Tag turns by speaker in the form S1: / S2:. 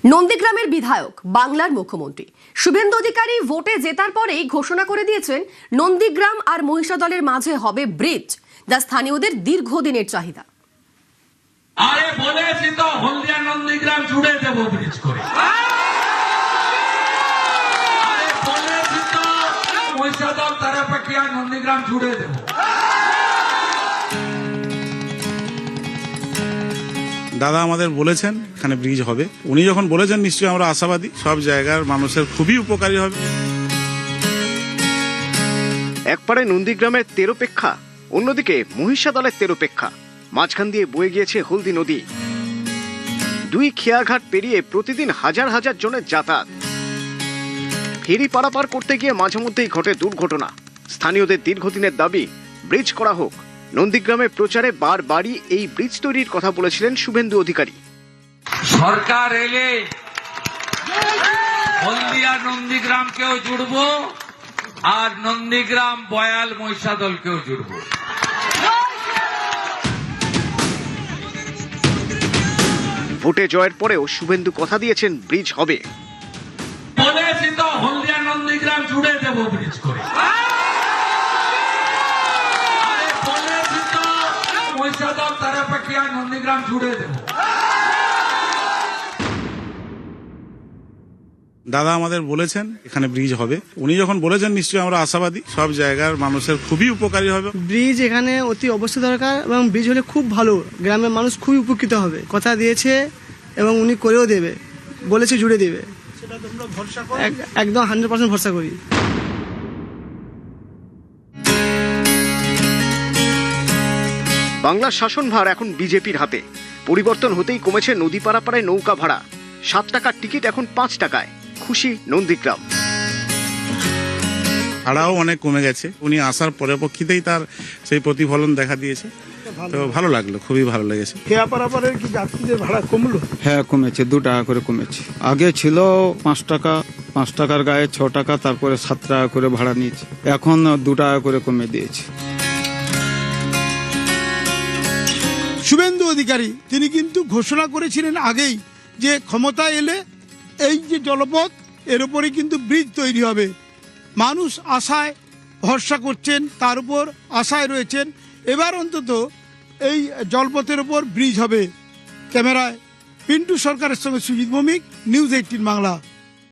S1: নন্দীগ্রামের বিধায়ক বাংলার মুখ্যমন্ত্রী শুভেন্দু অধিকারী ভোটে জেতার পরেই ঘোষণা করে দিয়েছেন নন্দীগ্রাম আর মহিষাদলের মাঝে হবে ব্রিজ, যা স্থানীয়দের দীর্ঘদিনের চাহিদা।
S2: আরে বলেছি তো হলদিয়া নন্দীগ্রাম জুড়ে দেবো ব্রিজ করে। আরে বলেছি তো মহিষাদল তারাপাকিয়া নন্দীগ্রাম জুড়ে দেবো।
S3: দাদা আমাদের বলেছেন এখানে ব্রিজ হবে, উনি যখন বলেছেন নিশ্চয়ই আমরা আশাবাদী সব জায়গার মানুষের খুবই উপকারী হবে।
S4: একপারে নন্দীগ্রামের তেরোপেক্ষা, অন্যদিকে মহিষাদলের তেরোপেক্ষা, মাঝখান দিয়ে বয়ে গিয়েছে হলদি নদী। দুই খেয়াঘাট পেরিয়ে প্রতিদিন হাজার হাজার জনের যাতায়াত। ফেরি পারাপার করতে গিয়ে মাঝে মধ্যেই ঘটে দুর্ঘটনা। স্থানীয়দের দীর্ঘদিনের দাবি ব্রিজ করা হোক। নন্দীগ্রামের প্রচারে বারবারই এই ব্রিজ তৈরির কথা বলেছিলেন শুভেন্দু অধিকারী।
S2: সরকার এলে হলদিয়া নন্দীগ্রামকেও জুড়বো আর নন্দীগ্রাম বয়াল মহিষাদলকেও জুড়বো।
S4: ভোটে জয়ের পরেও শুভেন্দু কথা দিয়েছেন ব্রিজ হবে।
S2: বলেছি তো হলদিয়া নন্দীগ্রাম জুড়ে দেবো ব্রিজ করে। আরে বলেছি তো মহিষাদল তারাপাকিয়া নন্দীগ্রাম জুড়ে দেবো।
S3: দাদা আমাদের বলেছেন এখানে ব্রিজ হবে, উনি যখন বলেছেন নিশ্চয়ই আমরা আশাবাদী সব জায়গার মানুষের খুবই উপকারী হবে।
S5: ব্রিজ এখানে অতি অবশ্যই দরকার এবং ব্রিজ হলে খুব ভালো, গ্রামের মানুষ খুবই উপকৃত হবে। কথা দিয়েছে এবং উনি করেও দেবে, বলেছে জুড়ে দেবে, একদম 100% ভরসা করি।
S4: বাংলার শাসনভার এখন বিজেপির হাতে। পরিবর্তন হতেই কমেছে নদী পারাপারে নৌকা ভাড়া। 7 টাকার টিকিট এখন 5 টাকায়। খুশি নন্দীগ্রাম।
S3: ভাড়াও অনেক কমে গেছে, উনি আসার পরিপ্রেক্ষিতেই তার সেই প্রতিফলন দেখা দিয়েছে। তো ভালো লাগলো, খুবই ভালো লেগেছে।
S6: খেয়া পারাপারের কি যাত্রীদের ভাড়া কমলো?
S7: হ্যাঁ কমেছে, 2 টাকা করে কমেছে। আগে ছিল 5 টাকা, 5 টাকার গায়ে 6 টাকা, তারপরে 7 টাকা করে ভাড়া নিয়েছে, এখন 2 টাকা করে কমে দিয়েছে।
S6: শুভেন্দু অধিকারী তিনি কিন্তু ঘোষণা করেছিলেন আগেই যে ক্ষমতা এলে এই যে জলপথ এর উপরে কিন্তু ব্রিজ তৈরি হবে। মানুষ আশায় ভরসা করছেন, তার উপর আশায় রয়েছেন। এবার অন্তত এই জলপথের উপর ব্রিজ হবে। ক্যামেরায় পিন্টু সরকারের সঙ্গে সুজিত ভৌমিক, নিউজ 18 বাংলা।